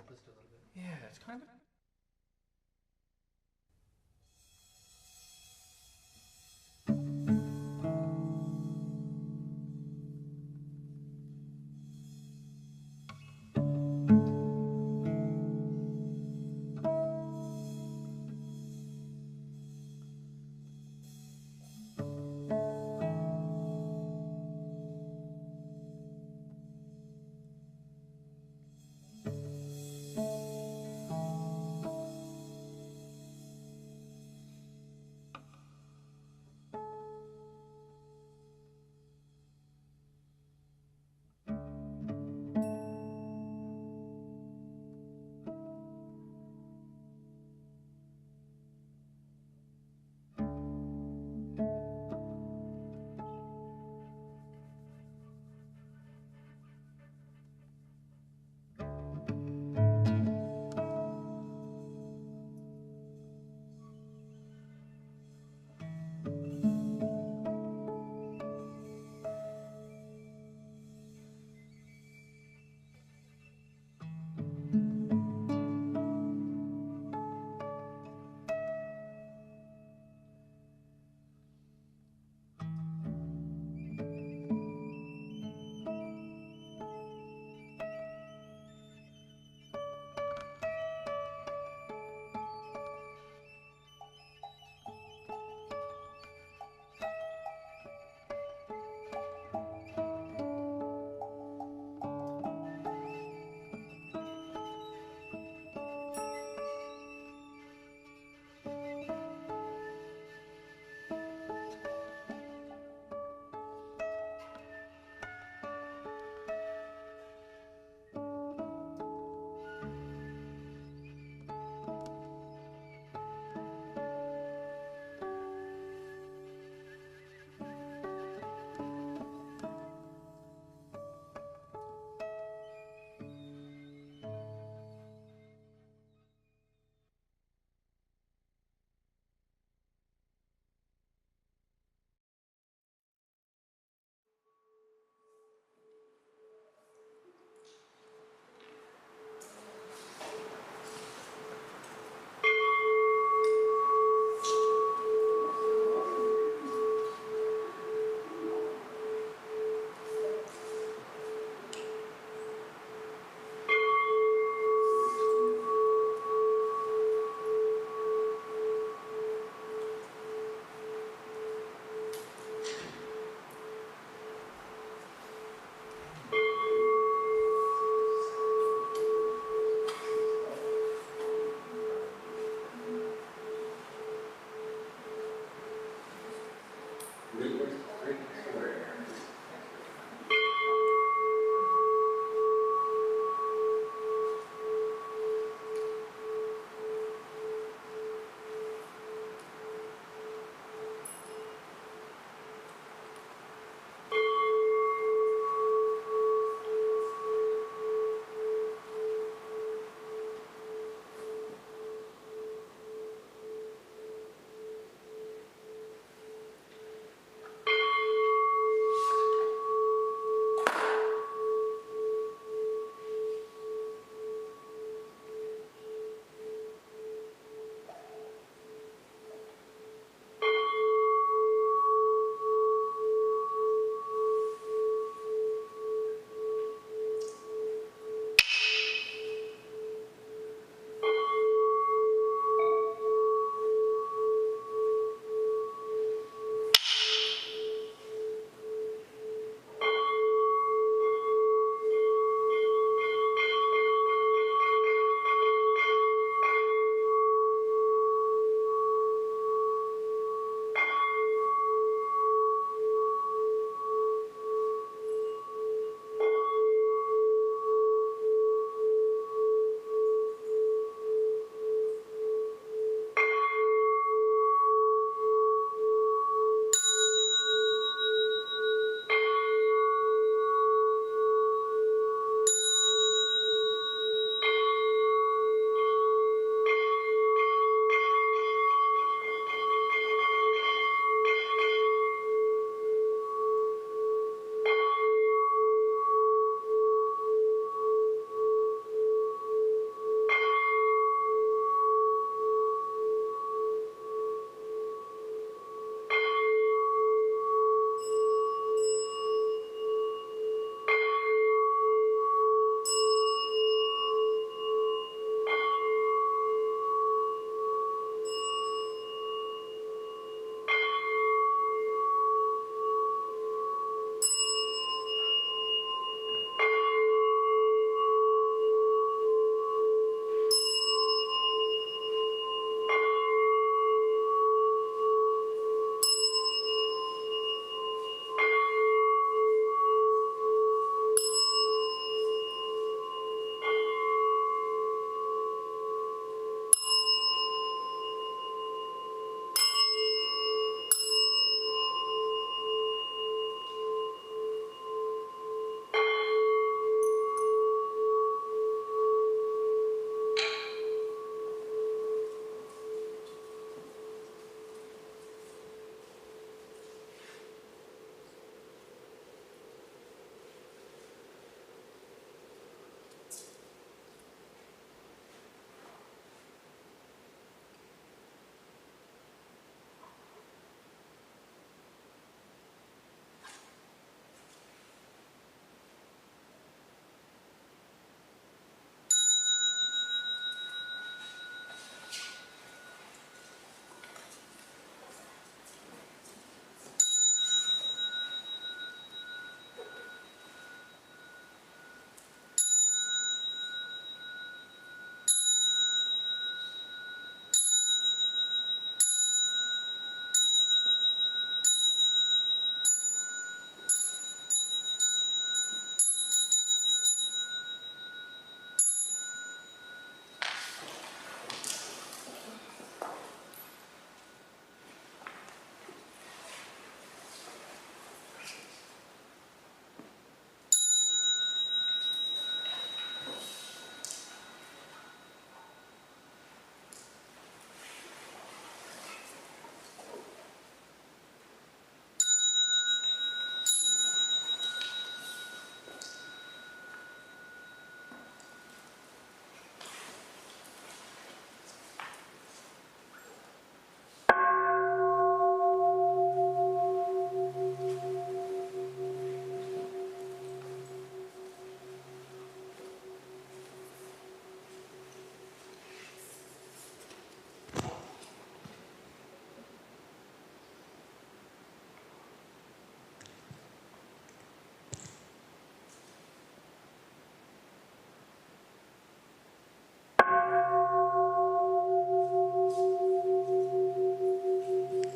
twist a little bit. Yeah, it's kind of.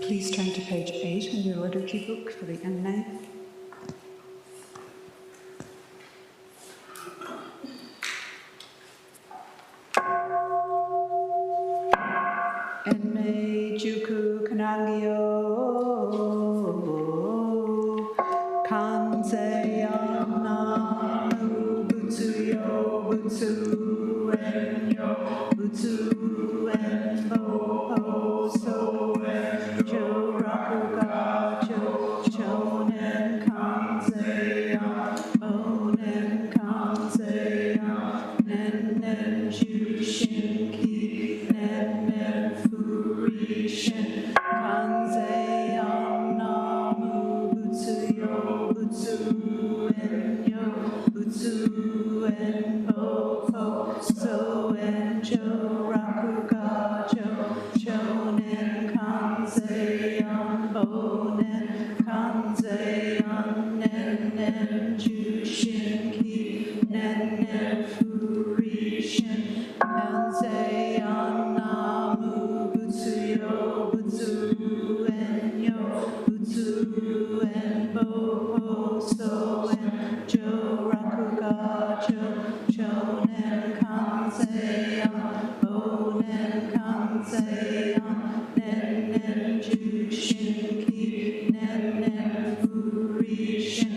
Please turn to page 8 in your liturgy book for the Amen. Enme juku kanagyo kanze yana butsu yo butsu enyo butsu enbo ho so enjo rakuga cho chonen kanze ya onen kanze ya nen nen jushin ki nen nen furishin kanze ya namu butsu yo butsu enyo butsu enbo ho so enjo rakuga cho chonen kanze ya onen kanze ya nen nen jushin ki nen nen furishin kanze ya namu butsu yo butsu enyo butsu enbo ho so enjo rakuga cho chonen kanze ya onen kanze ya nen nen jushin ki nen nen furishin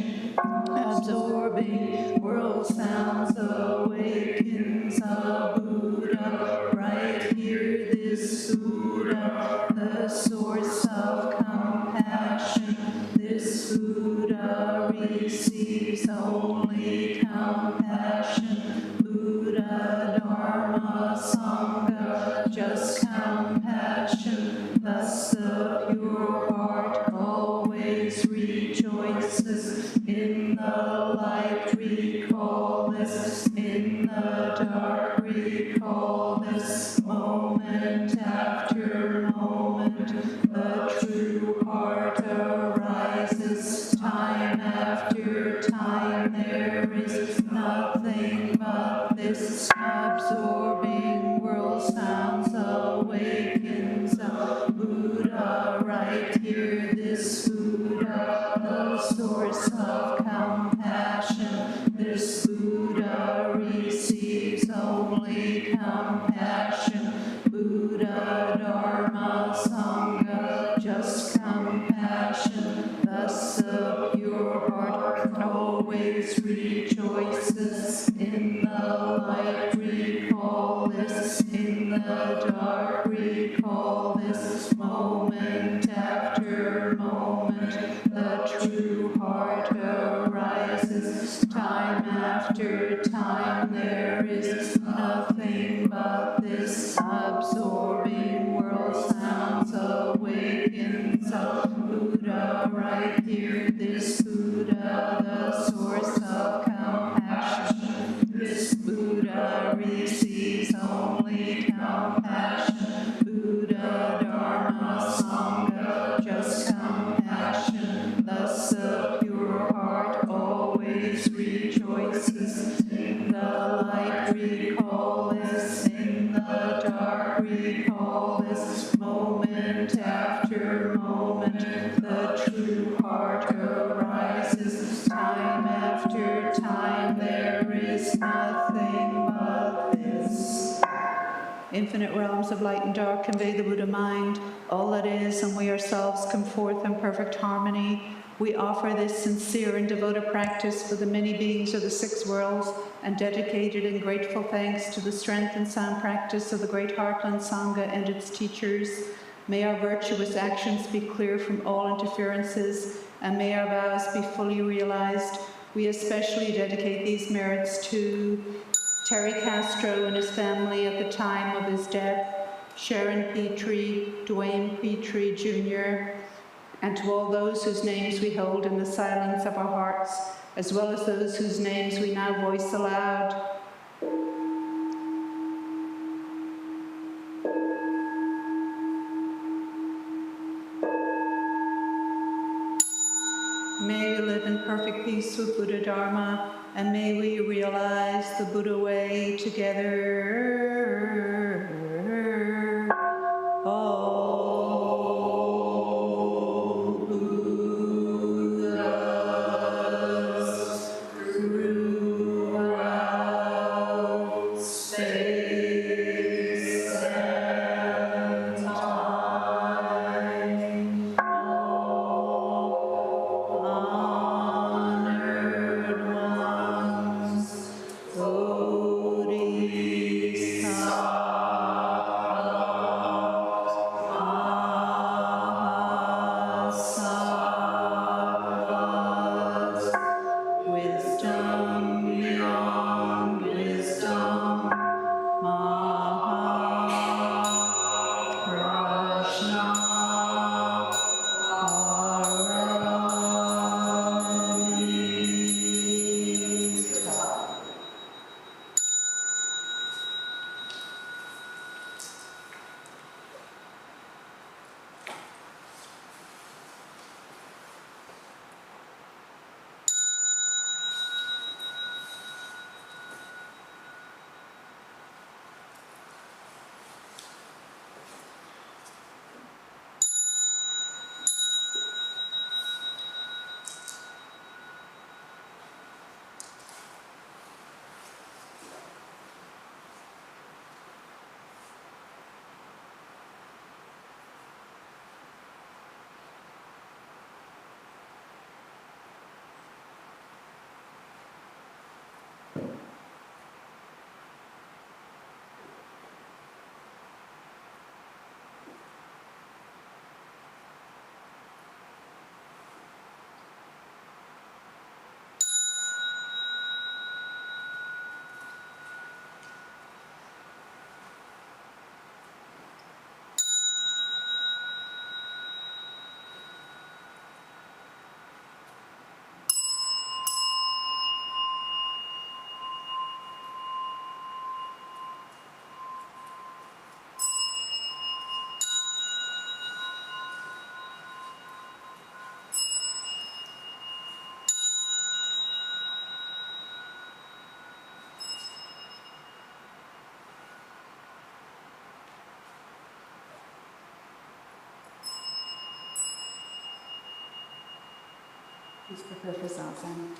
absorbing world sounds awakens a Buddha right here, this Buddha, the source of compassion. This Buddha receives only compassion. Buddha, Dharma, Sangha, just compassion. Thus the pure heart always rejoices. In the light recall this, in the dark recall this, moment after moment, the true heart arises. Time after time there is nothing but this absorbing world sounds awakens a Buddha right here, this Buddha, the source of compassion. This Buddha receives only compassion. Buddha, Dharma, Sangha, just compassion. Thus the pure heart always rejoices. In the light recall this, in the dark recall this, moment after moment, the true heart arises. Time after time there is nothing but this absorbing world sounds awakens a Buddha right here, this Buddha, the source of compassion. This Buddha receives only compassion. Buddha, Dharma, Sangha, just compassion. Thus the pure heart always rejoices. In the light recall this, in the dark recall this, moment after moment, the true heart arises. Time after time there is nothing but this. Infinite realms of light and dark convey the Buddha mind, all that is, and we ourselves come forth in perfect harmony. We offer this sincere and devoted practice for the many beings of the 6 worlds, and dedicated in grateful thanks to the strength and sound practice of the Great Heartland Sangha and its teachers. May our virtuous actions be clear from all interferences, and may our vows be fully realized. We especially dedicate these merits to Terry Castro and his family at the time of his death, Sharon Petrie, Dwayne Petrie Jr., and to all those whose names we hold in the silence of our hearts, as well as those whose names we now voice aloud. May we live in perfect peace with Buddha Dharma, and may we realize the Buddha way together. Oh. Please prepare for Zazen.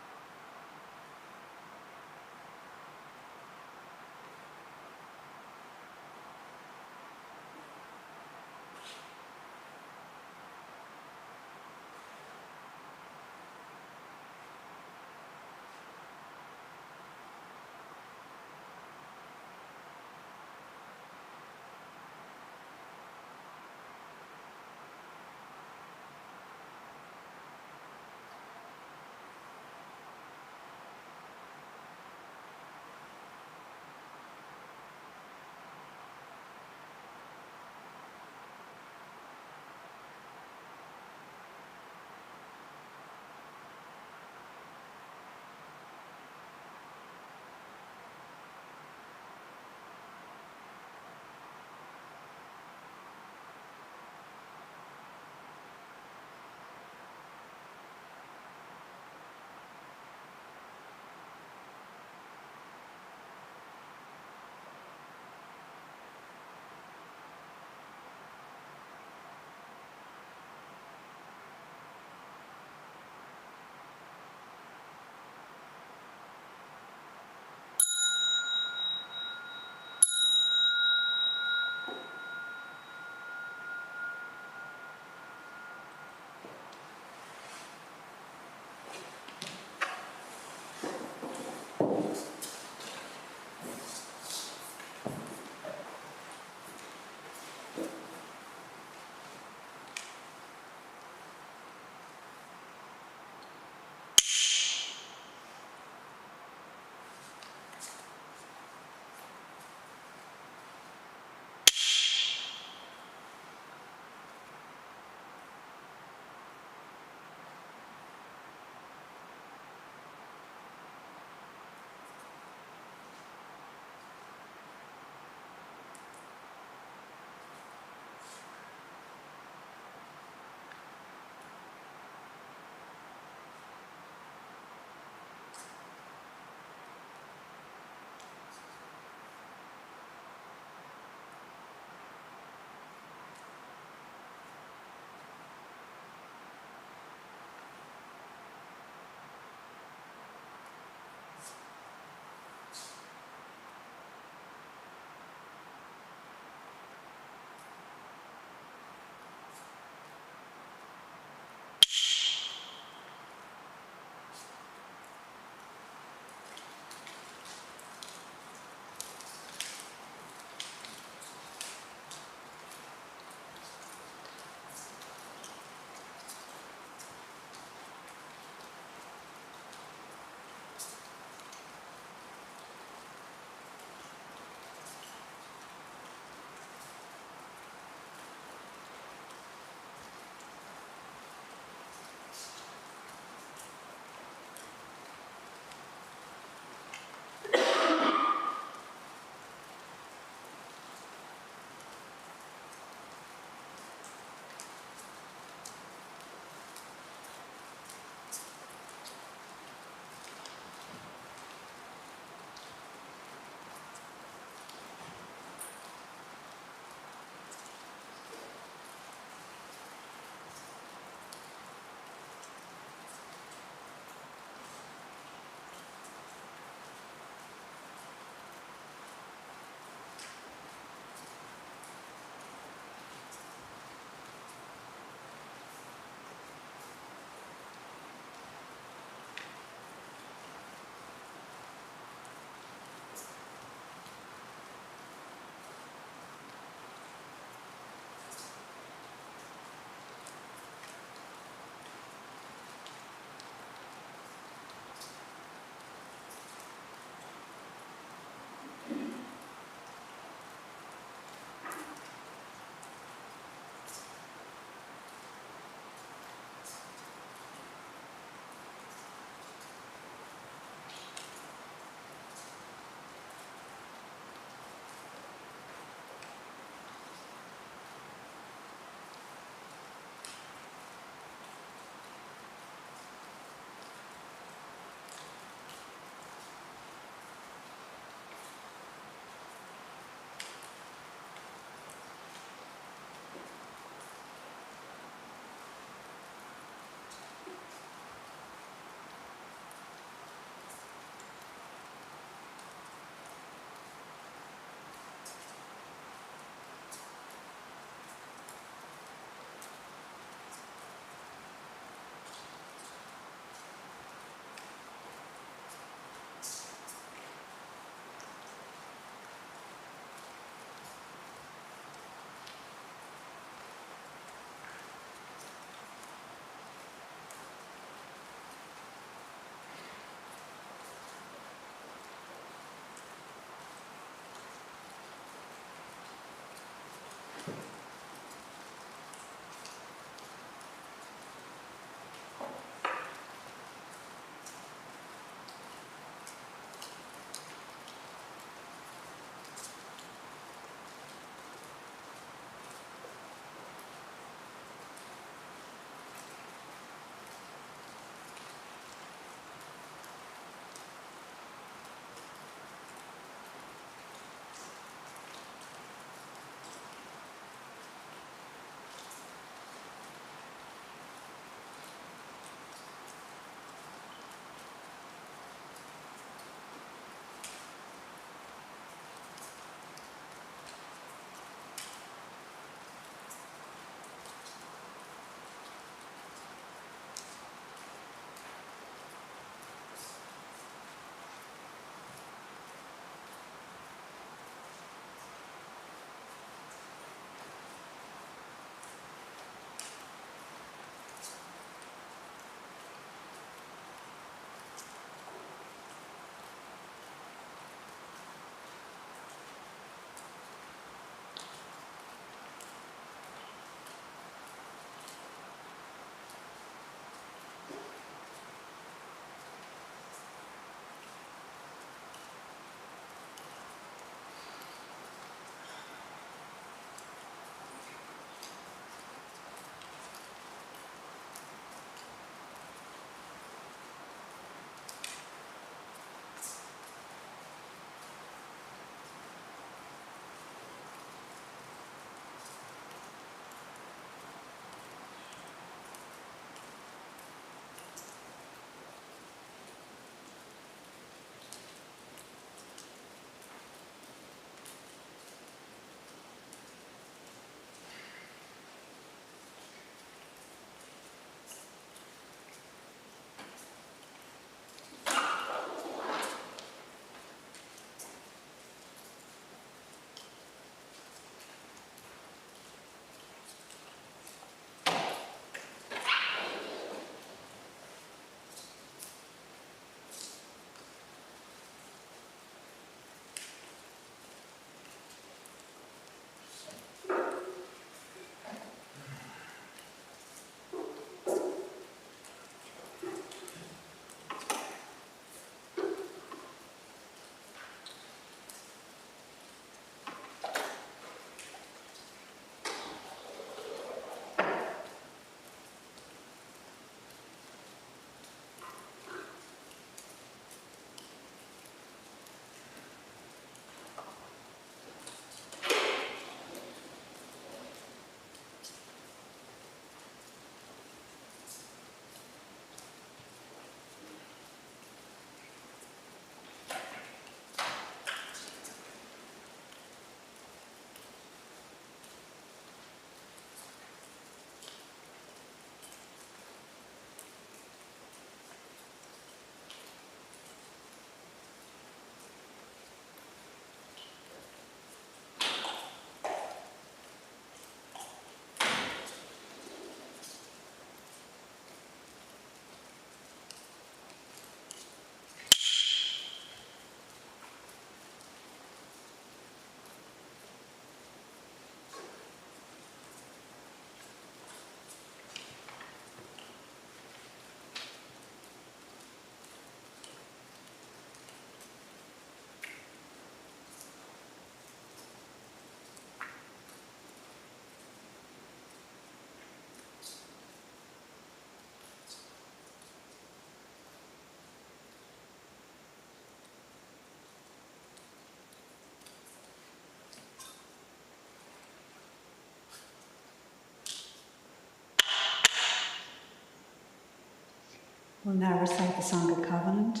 We'll now recite the Sangha Covenant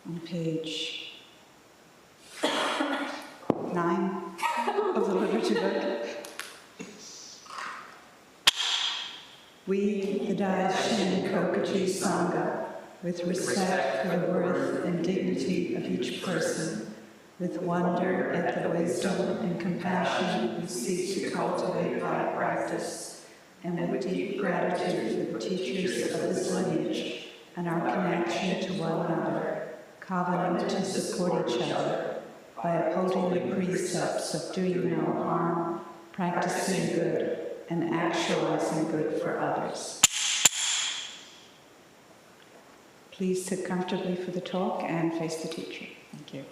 on page 9 of the liturgy book. We, the Daishin Kokachi Sangha, with respect for the worth and dignity of each person, with wonder at the wisdom and compassion we seek to cultivate by practice, and with deep gratitude for the teachers of this lineage and our connection to one another, covenant to support each other by upholding the precepts of doing no harm, practicing good, and actualizing good for others. Please sit comfortably for the talk and face the teacher. Thank you.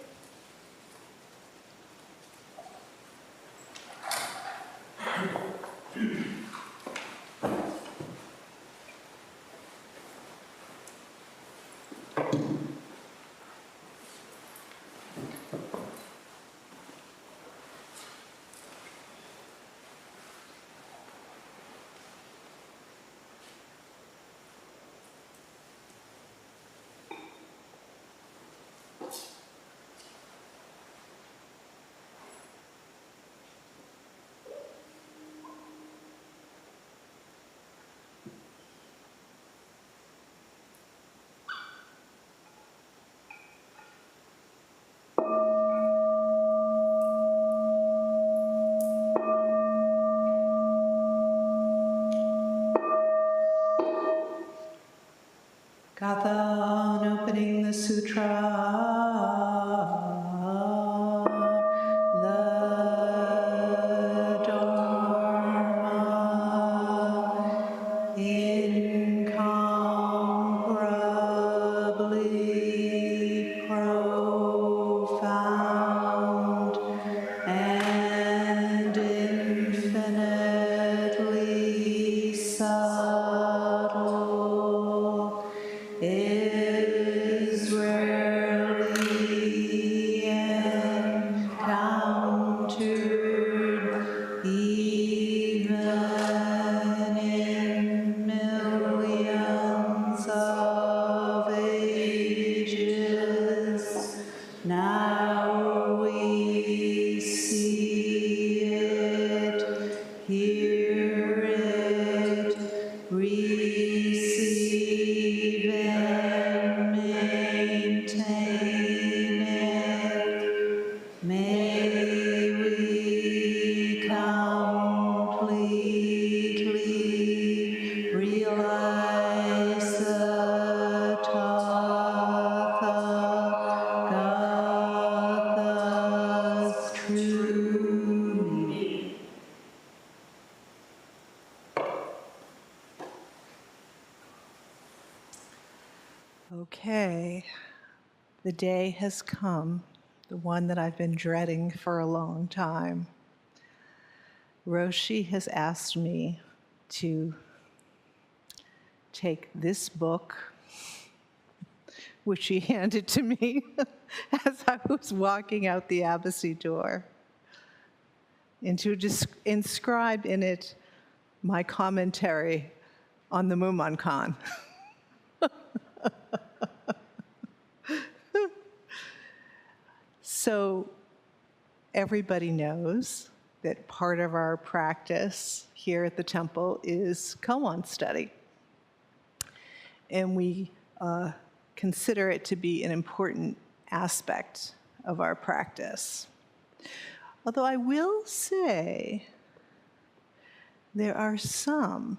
Gatha on opening the sutra, the Dharma, incomparably profound and infinitely subtle, is rarely encountered even in millions of ages. Now we see it, hear it, receive and maintain it. May we completely realize the Tathagatha's true meaning. Okay, the day has come, the one that I've been dreading for a long time. Roshi has asked me to take this book, which he handed to me as I was walking out the embassy door, and to inscribe in it my commentary on the Mumonkan. So everybody knows that part of our practice here at the temple is koan study. And we consider it to be an important aspect of our practice. Although I will say there are some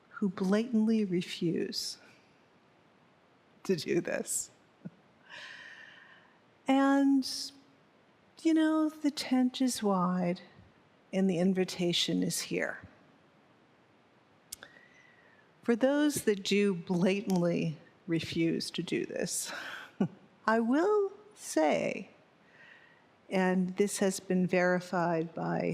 who blatantly refuse to do this. And, you know, the tent is wide and the invitation is here. For those that do blatantly refuse to do this, I will say, and this has been verified by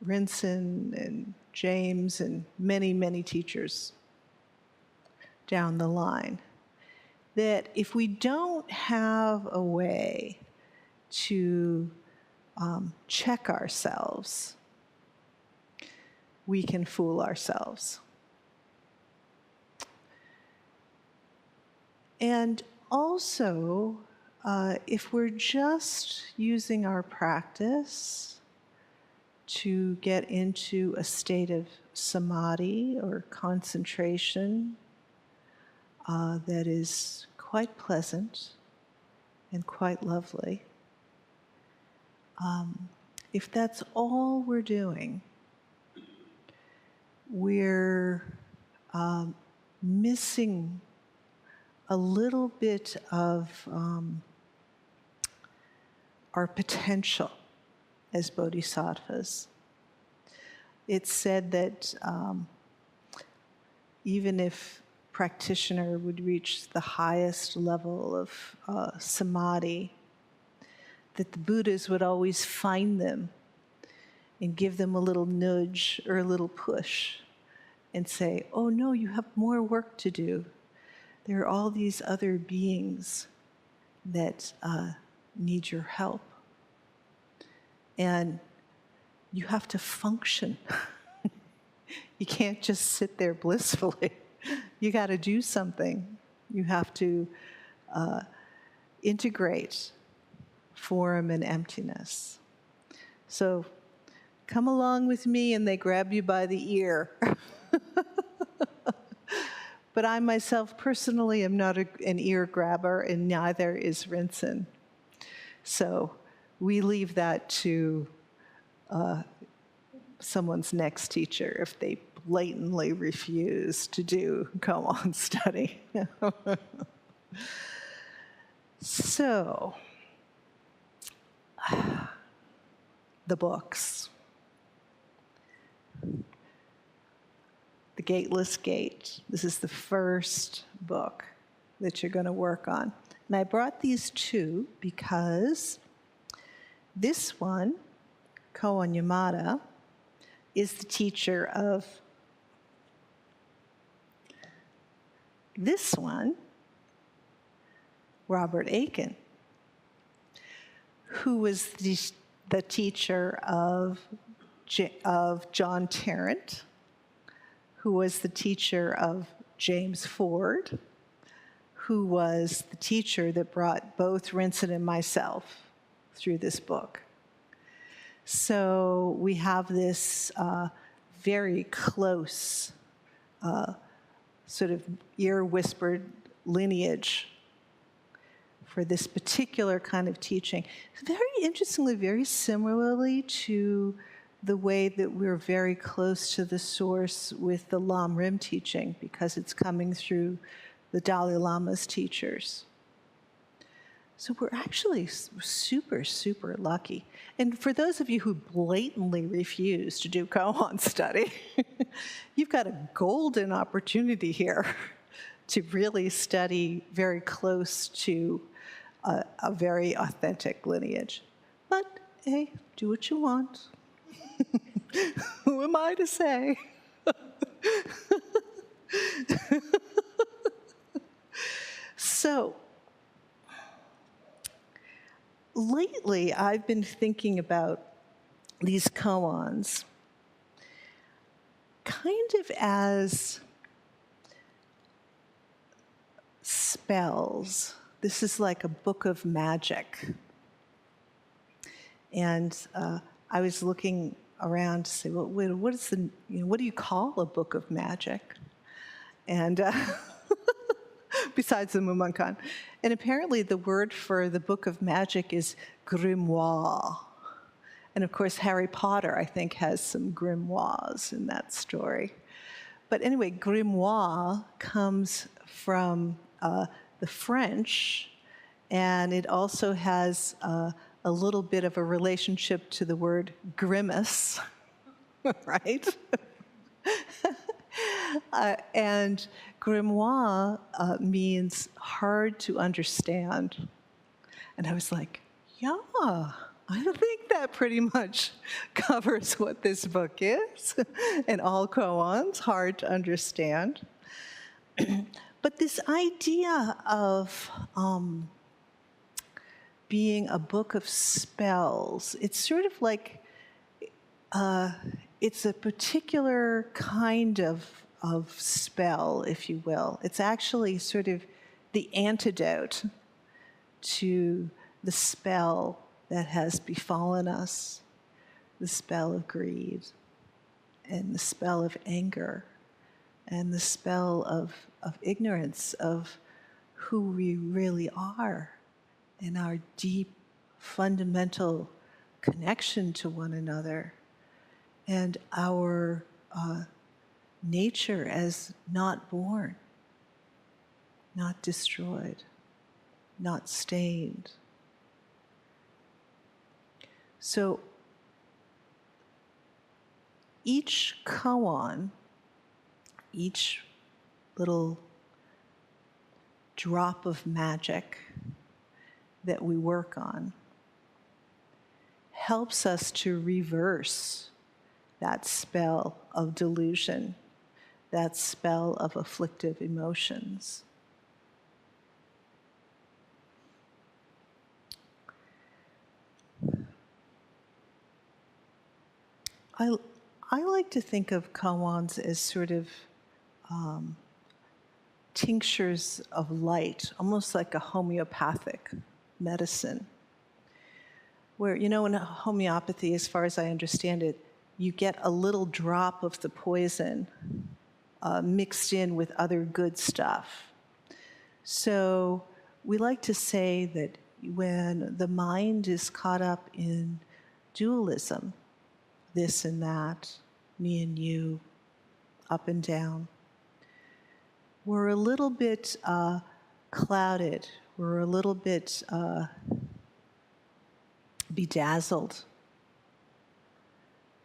Rinson and James and many, many teachers down the line, that if we don't have a way to check ourselves, we can fool ourselves. And also, if we're just using our practice to get into a state of samadhi or concentration that is quite pleasant and quite lovely, if that's all we're doing, we're missing a little bit of our potential as bodhisattvas. It's said that even if practitioner would reach the highest level of samadhi, that the Buddhas would always find them and give them a little nudge or a little push and say, oh no, you have more work to do. There are all these other beings that need your help. And you have to function. You can't just sit there blissfully. You got to do something. You have to integrate form and emptiness. So come along with me, and they grab you by the ear. But I myself personally am not an ear grabber, and neither is Rinzin. So we leave that to someone's next teacher if they blatantly refuse to do koan study. So, the books. The Gateless Gate. This is the first book that you're going to work on. And I brought these two because this one, Koan Yamada, is the teacher of this one, Robert Aiken, who was the teacher of John Tarrant, who was the teacher of James Ford, who was the teacher that brought both Rinzin and myself through this book. So we have this very close sort of ear-whispered lineage for this particular kind of teaching. Very interestingly, very similarly to the way that we're very close to the source with the Lam Rim teaching, because it's coming through the Dalai Lama's teachers. So we're actually super, super lucky. And for those of you who blatantly refuse to do koan study, you've got a golden opportunity here to really study very close to a very authentic lineage. But hey, do what you want. Who am I to say? So, lately I've been thinking about these koans kind of as spells. This is like a book of magic. And I was looking around to say, well, what is what do you call a book of magic? And besides the Mumonkan. And apparently the word for the book of magic is Grimoire. And of course, Harry Potter, I think, has some grimoires in that story. But anyway, grimoire comes from the French, and it also has a little bit of a relationship to the word grimace, right? And grimoire means hard to understand. And I was like, yeah, I think that pretty much covers what this book is. And all koans, hard to understand. But this idea of being a book of spells, it's sort of like, it's a particular kind of spell, if you will. It's actually sort of the antidote to the spell that has befallen us, the spell of greed, and the spell of anger, and the spell of ignorance of who we really are, and our deep, fundamental connection to one another, and our nature as not born, not destroyed, not stained. So each koan, each little drop of magic that we work on helps us to reverse that spell of delusion, that spell of afflictive emotions. I like to think of koans as sort of tinctures of light, almost like a homeopathic medicine. Where, in homeopathy, as far as I understand it, you get a little drop of the poison mixed in with other good stuff. So we like to say that when the mind is caught up in dualism, this and that, me and you, up and down, we're a little bit clouded, we're a little bit bedazzled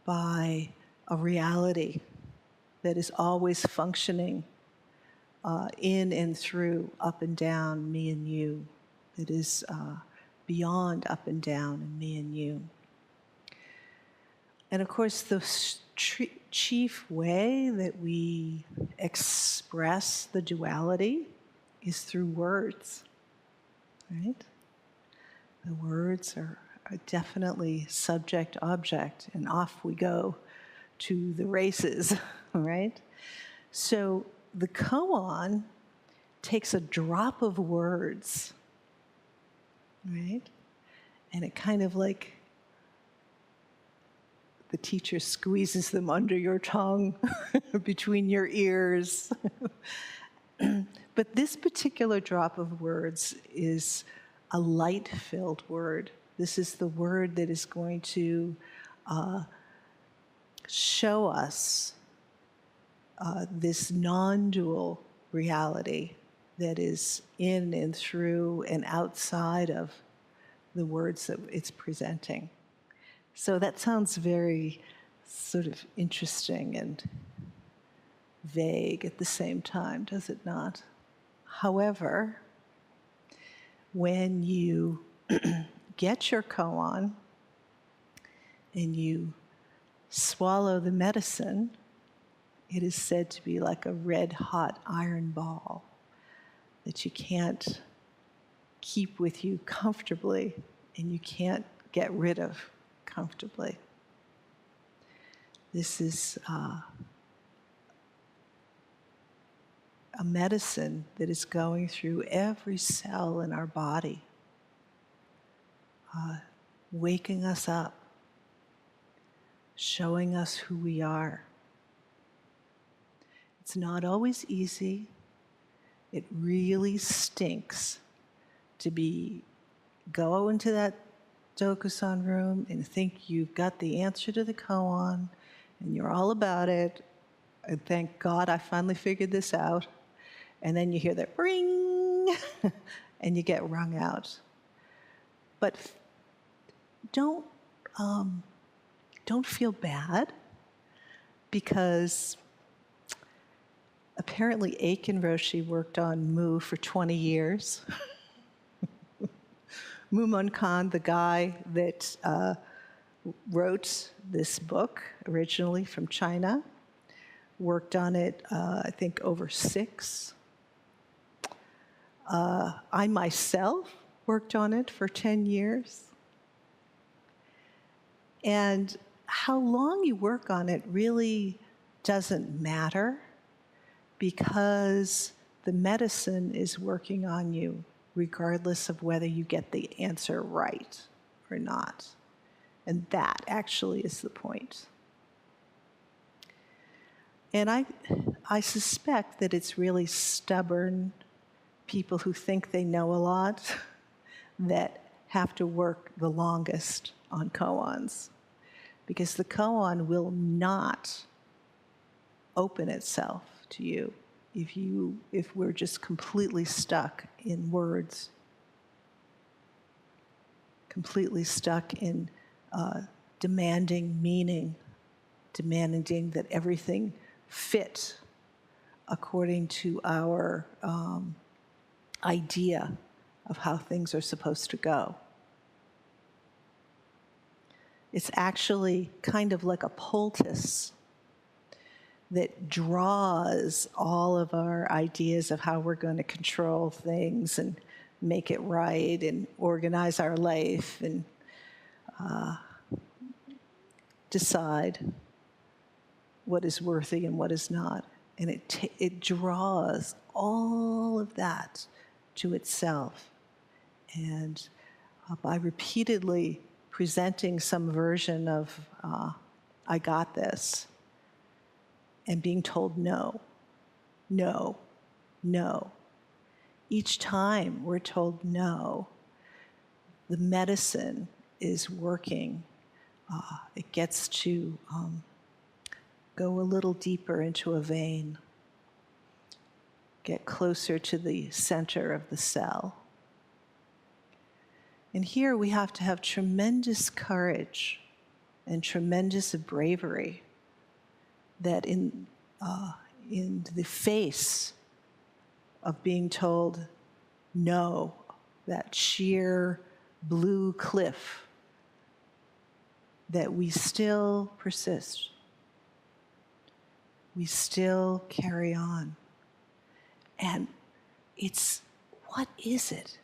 by a reality that is always functioning in and through, up and down, me and you, that is beyond up and down and me and you. And of course, the chief way that we express the duality is through words, right? The words are definitely subject-object, and off we go to the races, right? So the koan takes a drop of words, right? And it kind of like the teacher squeezes them under your tongue, between your ears. But this particular drop of words is a light-filled word. This is the word that is going to show us this non-dual reality that is in and through and outside of the words that it's presenting. So that sounds very sort of interesting and vague at the same time, does it not? However, when you get your koan and you swallow the medicine, it is said to be like a red-hot iron ball that you can't keep with you comfortably and you can't get rid of comfortably. This is a medicine that is going through every cell in our body, waking us up, showing us who we are. It's not always easy. It really stinks to go into that Dokusan room and think you've got the answer to the koan and you're all about it, and thank God I finally figured this out. And then you hear that ring and you get wrung out. But don't feel bad, because apparently Aiken Roshi worked on Mu for 20 years. Mu Mun Khan, the guy that wrote this book originally from China, worked on it, I think, over 6. I myself worked on it for 10 years. And how long you work on it really doesn't matter, because the medicine is working on you, regardless of whether you get the answer right or not. And that actually is the point. And I suspect that it's really stubborn people who think they know a lot that have to work the longest on koans, because the koan will not open itself to you if we're just completely stuck in words, completely stuck in demanding meaning, demanding that everything fit according to our idea of how things are supposed to go. It's actually kind of like a poultice that draws all of our ideas of how we're going to control things and make it right and organize our life and decide what is worthy and what is not. And it draws all of that to itself. And by repeatedly presenting some version of, I got this, and being told no, no, no. Each time we're told no, the medicine is working. It gets to go a little deeper into a vein, get closer to the center of the cell. And here we have to have tremendous courage and tremendous bravery that in the face of being told no, that sheer blue cliff, that we still persist. We still carry on. And what is it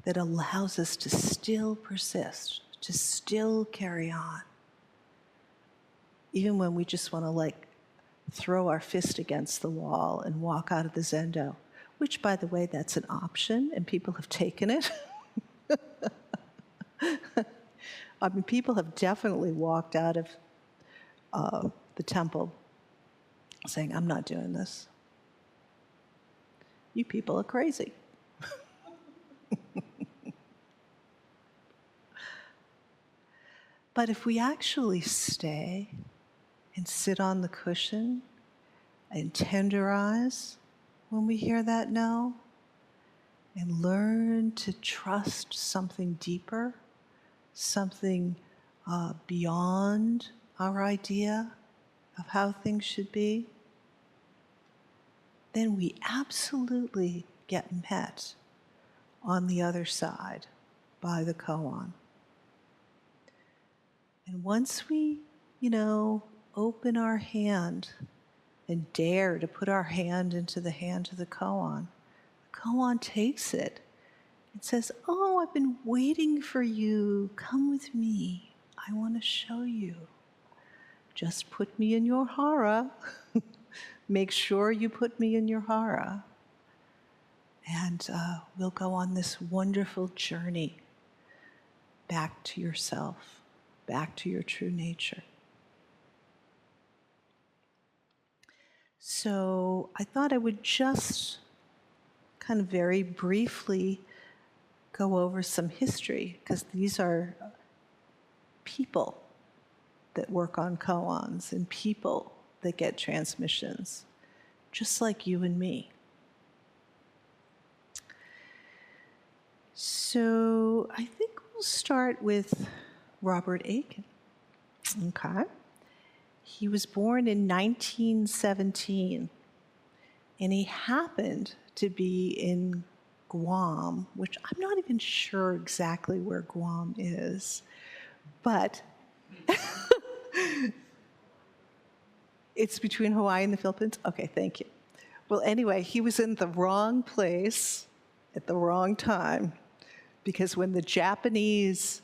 that allows us to still persist, to still carry on? Even when we just want to throw our fist against the wall and walk out of the zendo, which, by the way, that's an option, and people have taken it. I mean, people have definitely walked out of the temple saying, I'm not doing this. You people are crazy. But if we actually stay and sit on the cushion and tenderize when we hear that no, and learn to trust something deeper, something beyond our idea of how things should be, then we absolutely get met on the other side by the koan. And once we, open our hand and dare to put our hand into the hand of the koan takes it and says, oh, I've been waiting for you. Come with me. I want to show you. Just put me in your hara. Make sure you put me in your hara. And we'll go on this wonderful journey back to yourself, back to your true nature. So I thought I would just kind of very briefly go over some history, because these are people that work on koans and people that get transmissions, just like you and me. So I think we'll start with Robert Aiken. Okay. He was born in 1917, and he happened to be in Guam, which I'm not even sure exactly where Guam is, but it's between Hawaii and the Philippines? Okay, thank you. Well, anyway, he was in the wrong place at the wrong time, because when the Japanese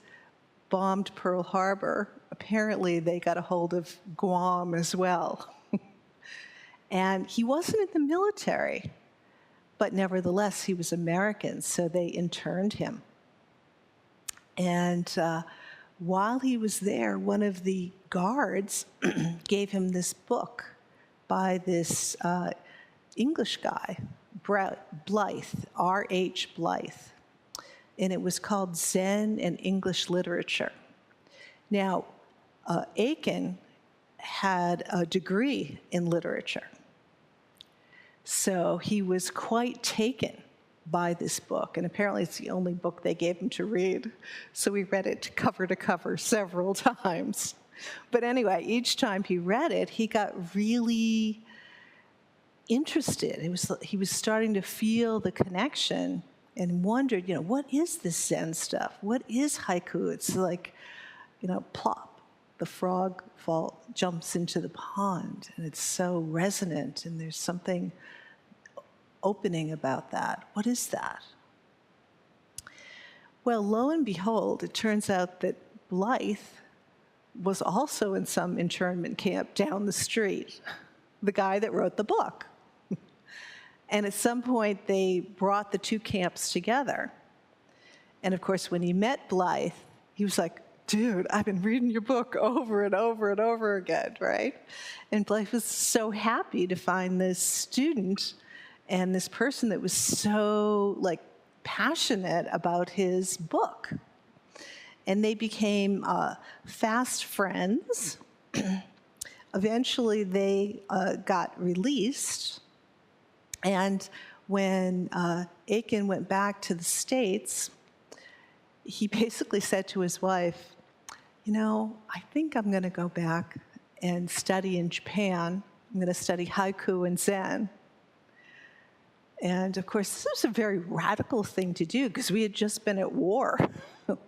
bombed Pearl Harbor, apparently they got a hold of Guam as well. And he wasn't in the military, but nevertheless, he was American, so they interned him. And while he was there, one of the guards gave him this book by this English guy, Blythe, R.H. Blythe. And it was called Zen and English Literature. Now, Aiken had a degree in literature. So he was quite taken by this book, and apparently it's the only book they gave him to read. So we read it cover to cover several times. But anyway, each time he read it, he got really interested. He was starting to feel the connection and wondered, what is this Zen stuff? What is haiku? It's like, plop, the frog jumps into the pond, and it's so resonant, and there's something opening about that. What is that? Well, lo and behold, it turns out that Blythe was also in some internment camp down the street, the guy that wrote the book. And at some point, they brought the two camps together. And of course, when he met Blythe, he was like, dude, I've been reading your book over and over and over again, right? And Blythe was so happy to find this student and this person that was so passionate about his book. And they became fast friends. Eventually, they got released. And when Aiken went back to the States, he basically said to his wife, I think I'm going to go back and study in Japan. I'm going to study haiku and Zen. And of course, this was a very radical thing to do because we had just been at war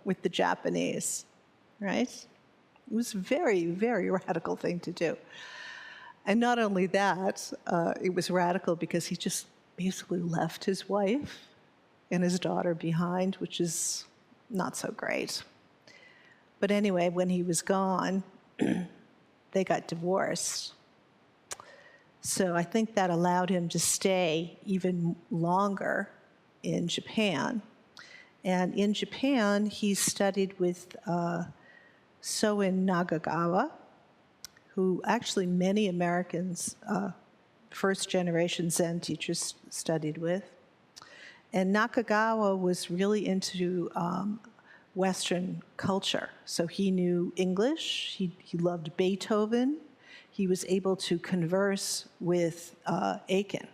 with the Japanese, right? It was a very, very radical thing to do. And not only that, it was radical because he just basically left his wife and his daughter behind, which is not so great. But anyway, when he was gone, they got divorced. So I think that allowed him to stay even longer in Japan. And in Japan, he studied with Soen Nagagawa, who actually many Americans, first-generation Zen teachers studied with. And Nakagawa was really into Western culture. So he knew English, he loved Beethoven, he was able to converse with Aiken.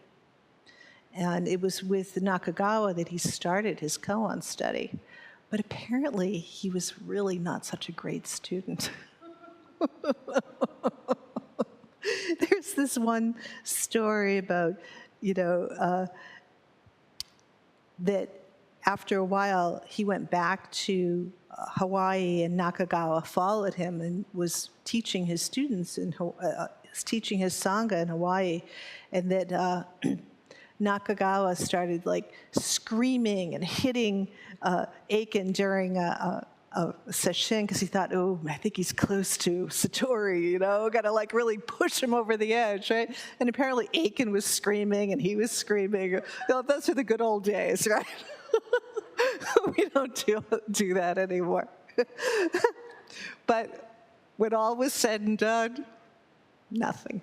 And it was with Nakagawa that he started his koan study. But apparently, he was really not such a great student. There's this one story about, that after a while, he went back to Hawaii, and Nakagawa followed him and was teaching his students teaching his Sangha in Hawaii, and that Nakagawa started screaming and hitting Aiken during a session because he thought, I think he's close to Satori, got to really push him over the edge, right? And apparently Aiken was screaming and he was screaming. Those are the good old days, right? We don't do that anymore. But when all was said and done, nothing.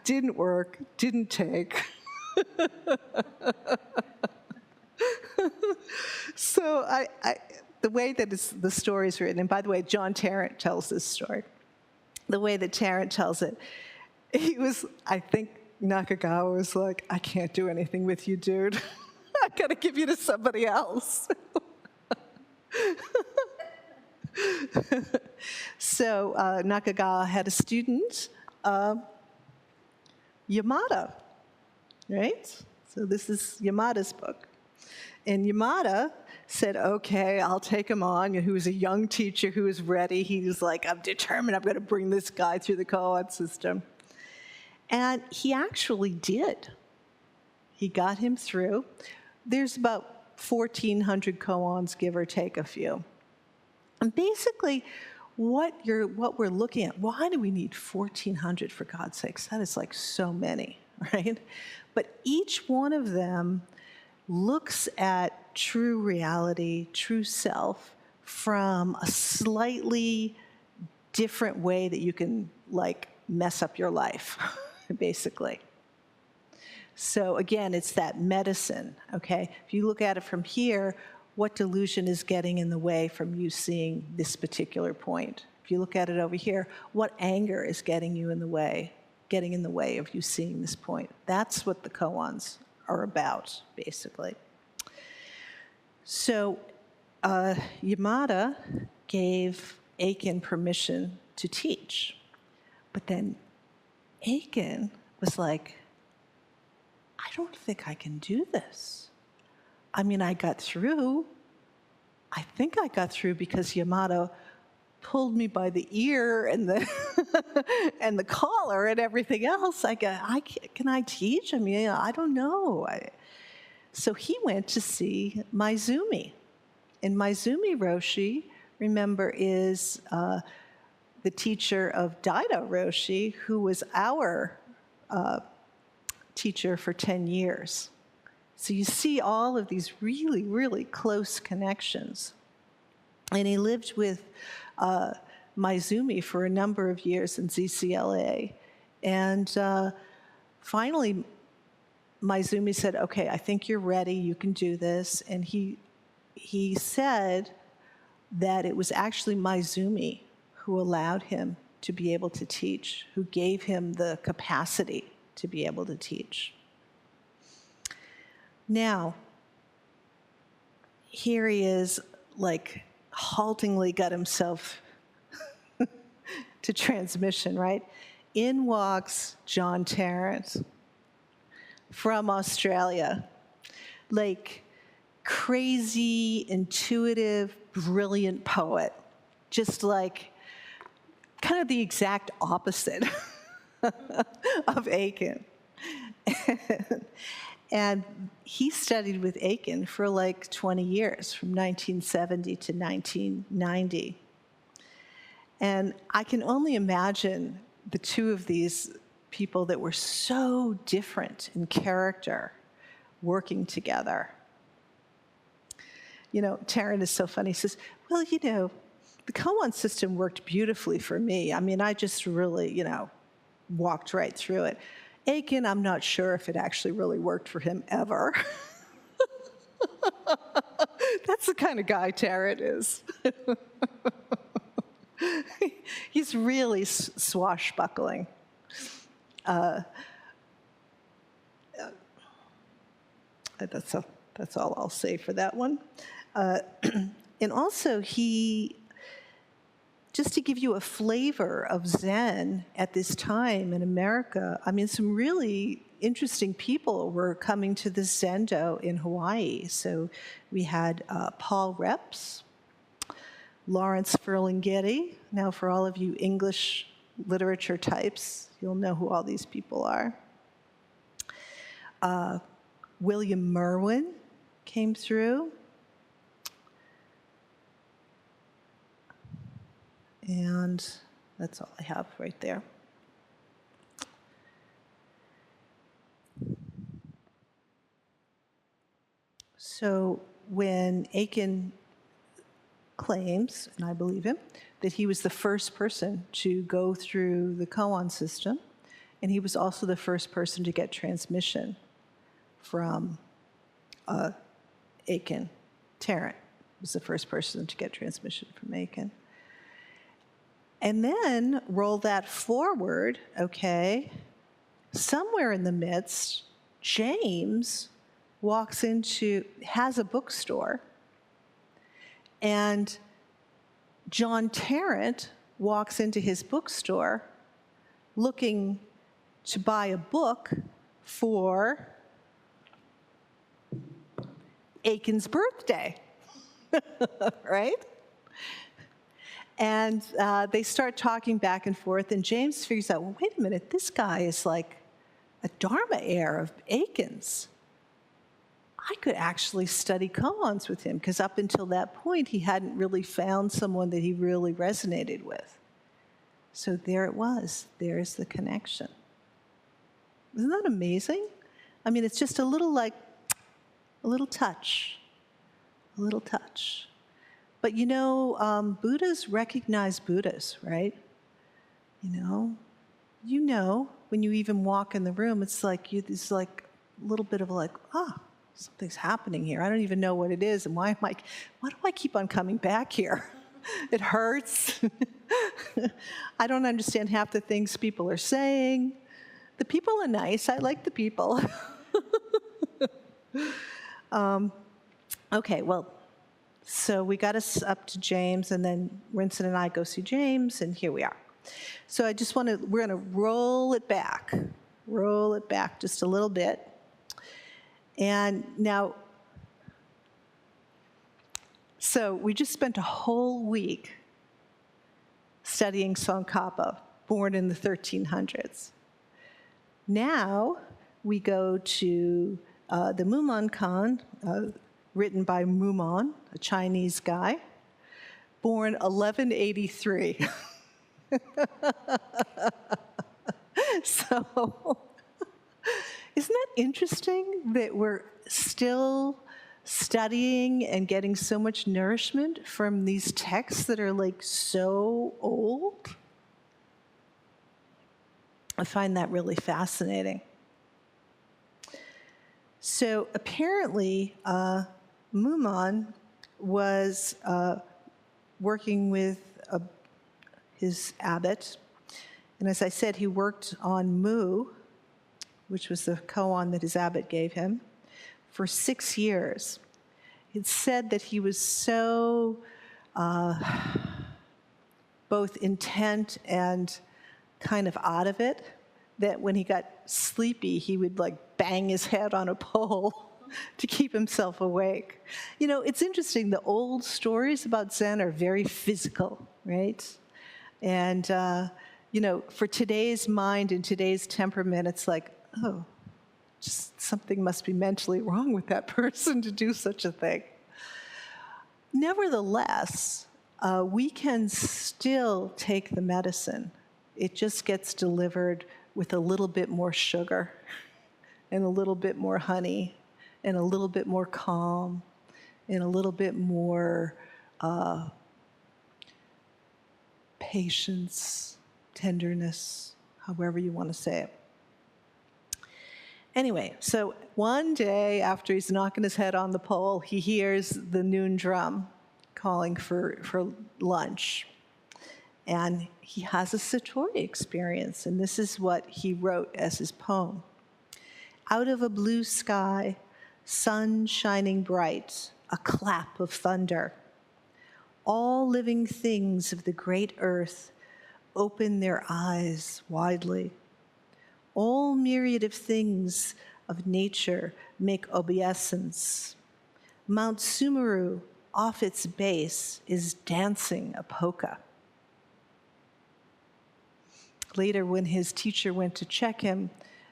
Didn't work, didn't take. So the way that the story is written, and by the way, John Tarrant tells this story. The way that Tarrant tells it, I think Nakagawa was like, I can't do anything with you, dude. I gotta give you to somebody else. So Nakagawa had a student, Yamada, right? So this is Yamada's book. And Yamada said, okay, I'll take him on. He was a young teacher who was ready. He was like, I'm determined, I'm going to bring this guy through the koan system. And he actually did. He got him through. There's about 1,400 koans, give or take a few. And basically, what we're looking at, why do we need 1,400 for God's sakes? That is so many, right? But each one of them looks at true reality, true self, from a slightly different way that you can, like, mess up your life, basically. So again, it's that medicine, okay? If you look at it from here, what delusion is getting in the way from you seeing this particular point? If you look at it over here, what anger is getting in the way of you seeing this point? That's what the koans are about, basically. So Yamada gave Aiken permission to teach, but then Aiken was like, I don't think I can do this. I mean, I got through. I think I got through because Yamada pulled me by the ear and the and the collar and everything else. Can I teach? I mean, I don't know. So he went to see Maizumi. And Maizumi Roshi, remember, is the teacher of Daido Roshi, who was our teacher for 10 years. So you see all of these really, really close connections. And he lived with Maizumi for a number of years in ZCLA. And finally, Maizumi said, okay, I think you're ready, you can do this. And he said that it was actually Maizumi who allowed him to be able to teach, who gave him the capacity to be able to teach. Now, here he is, like, haltingly got himself to transmission, right? In walks John Tarrant from Australia, like, crazy, intuitive, brilliant poet, just like kind of the exact opposite of Aiken. And he studied with Aiken for like 20 years, from 1970 to 1990. And I can only imagine the two of these people that were so different in character working together. You know, Tarrant is so funny. He says, well, you know, the koan system worked beautifully for me. I mean, I just really, you know, walked right through it. Aiken, I'm not sure if it actually really worked for him ever. That's the kind of guy Tarrant is. He's really swashbuckling. That's all I'll say for that one. And also, just to give you a flavor of Zen at this time in America, I mean, some really interesting people were coming to the Zendo in Hawaii. So we had Paul Reps, Lawrence Ferlinghetti. Now, for all of you English literature types, you'll know who all these people are. William Merwin came through. And that's all I have right there. So when Aiken claims, and I believe him, that he was the first person to go through the koan system, and he was also the first person to get transmission from Aiken. Tarrant was the first person to get transmission from Aiken. And then roll that forward, okay, somewhere in the midst, James has a bookstore, and John Tarrant walks into his bookstore looking to buy a book for Aiken's birthday, right? And they start talking back and forth, and James figures out, well, wait a minute, this guy is like a Dharma heir of Aiken's. I could actually study koans with him, because up until that point, he hadn't really found someone that he really resonated with. So there it was. There's the connection. Isn't that amazing? I mean, it's just a little touch, a little touch. But Buddhas recognize Buddhas, right? You know, when you even walk in the room, it's like there's like a little bit of something's happening here. I don't even know what it is, and why do I keep on coming back here? It hurts. I don't understand half the things people are saying. The people are nice. I like the people. Okay, well, so we got us up to James, and then Rinson and I go see James, and here we are. So we're going to roll it back just a little bit. And now, so we just spent a whole week studying Tsongkhapa, born in the 1300s. Now we go to the Mumon Khan, written by Mumon, a Chinese guy, born 1183. So, isn't that interesting that we're still studying and getting so much nourishment from these texts that are like so old? I find that really fascinating. So apparently, Mumon was working with his abbot, and as I said, he worked on Mu, which was the koan that his abbot gave him, for 6 years. It's said that he was so both intent and kind of out of it that when he got sleepy, he would like bang his head on a pole to keep himself awake. It's interesting, the old stories about Zen are very physical, right? And, for today's mind and today's temperament, it's like, oh, just something must be mentally wrong with that person to do such a thing. Nevertheless, we can still take the medicine. It just gets delivered with a little bit more sugar and a little bit more honey and a little bit more calm and a little bit more patience, tenderness, however you want to say it. Anyway, so one day after he's knocking his head on the pole, he hears the noon drum calling for lunch. And he has a satori experience, and this is what he wrote as his poem. Out of a blue sky, sun shining bright, a clap of thunder. All living things of the great earth open their eyes widely. All myriad of things of nature make obeisance. Mount Sumeru, off its base, is dancing a polka. Later, when his teacher went to check him,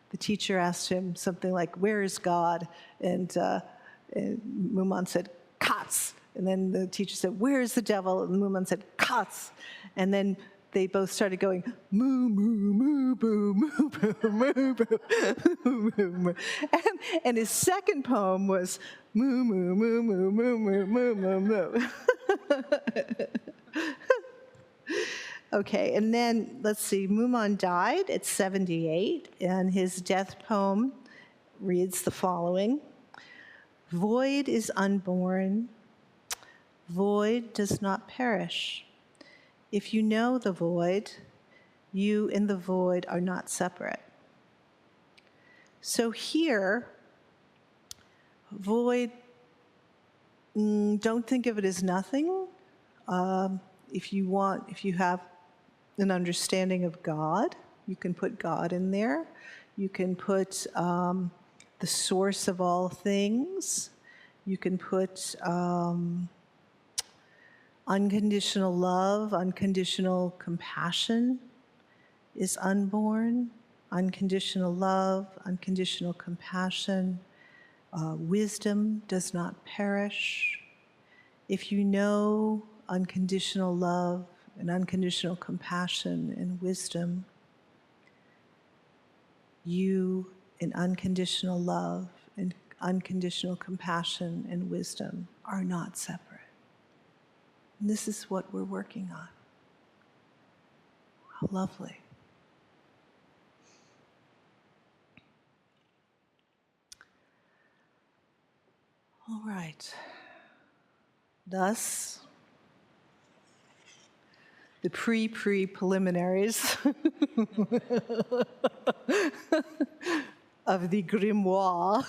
the teacher asked him something like, "Where is God?" And Mumon said, "Katz." And then the teacher said, "Where is the devil?" And Mumon said, "Katz." And then they both started going, moo, moo, moo, boo, moo, boo, moo, boo, moo, moo, moo. And his second poem was moo, moo, moo, moo, moo, moo, moo, moo, moo. Okay, and then, let's see, Mumon died at 78, and his death poem reads the following. Void is unborn, void does not perish. If you know the void, you and the void are not separate. So here, void, don't think of it as nothing. If you have an understanding of God, you can put God in there. You can put the source of all things. You can put unconditional love, unconditional compassion is unborn. Unconditional love, unconditional compassion. Wisdom does not perish. If you know unconditional love and unconditional compassion and wisdom, You in unconditional love and unconditional compassion and wisdom are not separate. And this is what we're working on. How lovely. All right. Thus, the preliminaries of the Grimoire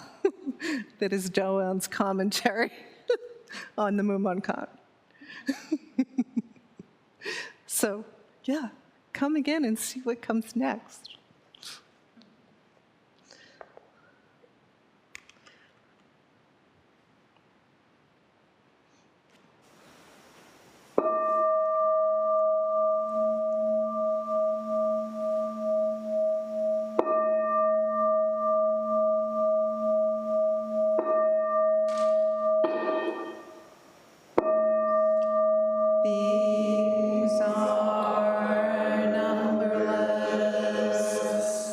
that is Doan's commentary on the Mumonkan. So, yeah, come again and see what comes next. These are numberless.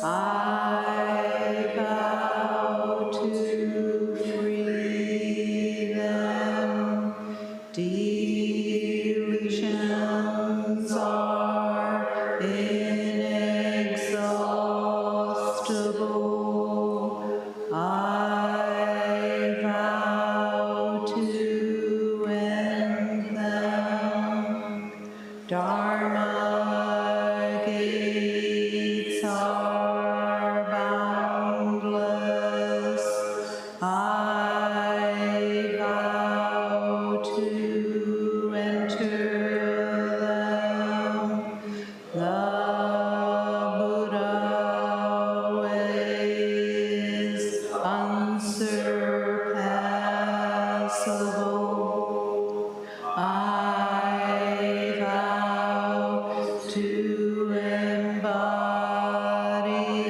I vow to free them. Delusions are inexhaustible. I vow to end them. Dharma gates are boundless. I vow to enter them. The Buddha way is unsurpassable. I vow to embody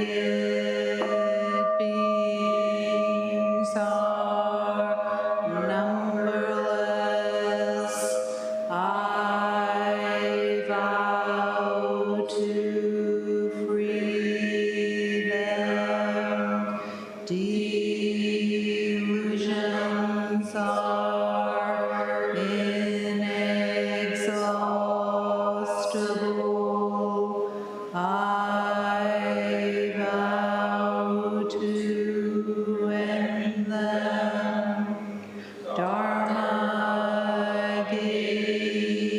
it. Beings are numberless. I vow to free them. Delusions are inexhaustible. I vow to end them. Dharma gates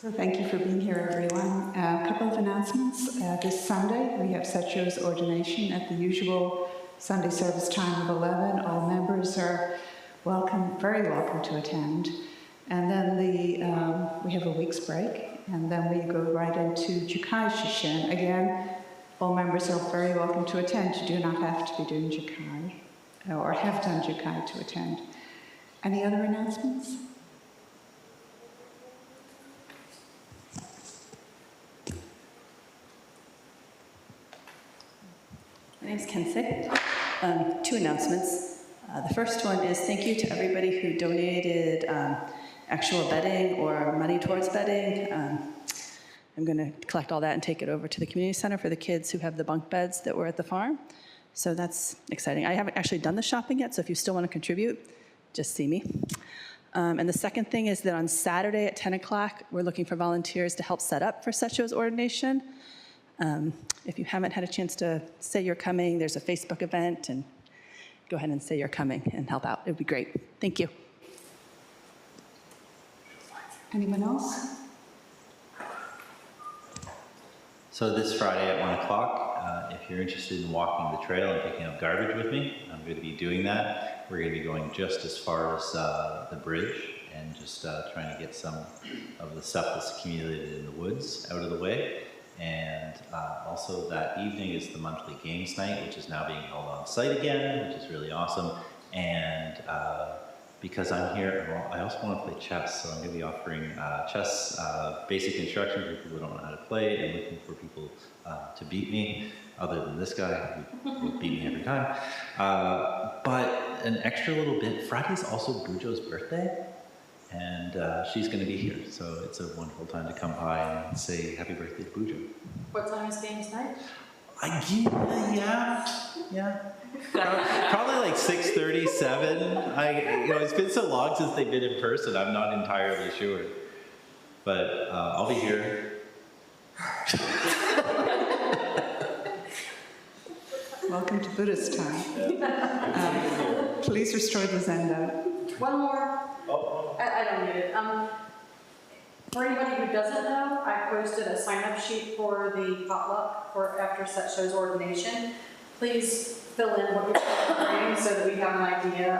So thank you for being here, everyone. A couple of announcements. This Sunday, we have Setcho's ordination at the usual Sunday service time of 11. All members are welcome, very welcome to attend. And then we have a week's break, and then we go right into Jukai Shishin. Again, all members are very welcome to attend. You do not have to be doing Jukai, or have done Jukai to attend. Any other announcements? My name is Kensei. Two announcements. The first one is thank you to everybody who donated actual bedding or money towards bedding. I'm going to collect all that and take it over to the community center for the kids who have the bunk beds that were at the farm. So that's exciting. I haven't actually done the shopping yet, so if you still want to contribute, just see me. And the second thing is that on Saturday at 10 o'clock, we're looking for volunteers to help set up for Setcho's ordination. If you haven't had a chance to say you're coming, there's a Facebook event, and go ahead and say you're coming and help out. It would be great. Thank you. Anyone else? So this Friday at 1 o'clock, if you're interested in walking the trail and picking up garbage with me, I'm going to be doing that. We're going to be going just as far as the bridge and just trying to get some of the stuff that's accumulated in the woods out of the way. And also that evening is the monthly games night, which is now being held on site again, which is really awesome. And because I'm here, I also want to play chess, so I'm going to be offering chess basic instruction for people who don't know how to play and looking for people to beat me, other than this guy who will beat me every time. But an extra little bit, Friday's also Bujo's birthday. And she's going to be here, so it's a wonderful time to come by and say happy birthday to Bujo. What time is games night? Yeah. Probably like 6:37. It's been so long since they've been in person. I'm not entirely sure, but I'll be here. Welcome to Buddhist time. Please restore the Zendo. One more. I don't need it. For anybody who doesn't know, I posted a sign-up sheet for the potluck for after Setcho's ordination. Please fill in what you're going to bring so that we have an idea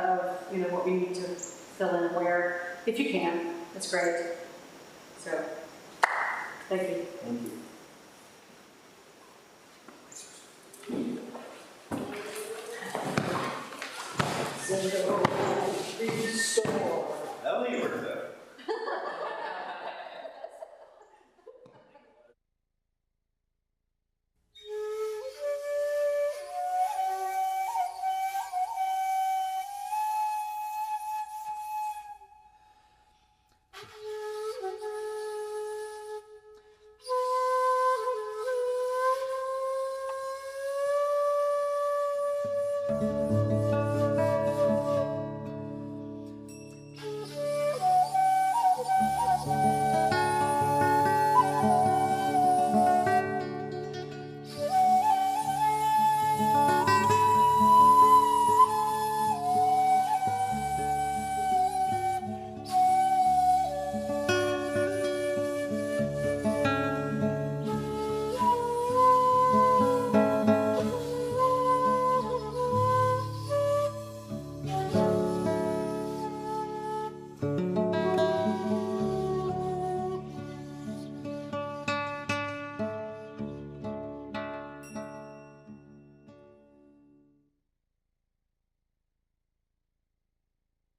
of what we need to fill in where, if you can. That's great. So, thank you. Thank you. Ellie worked out.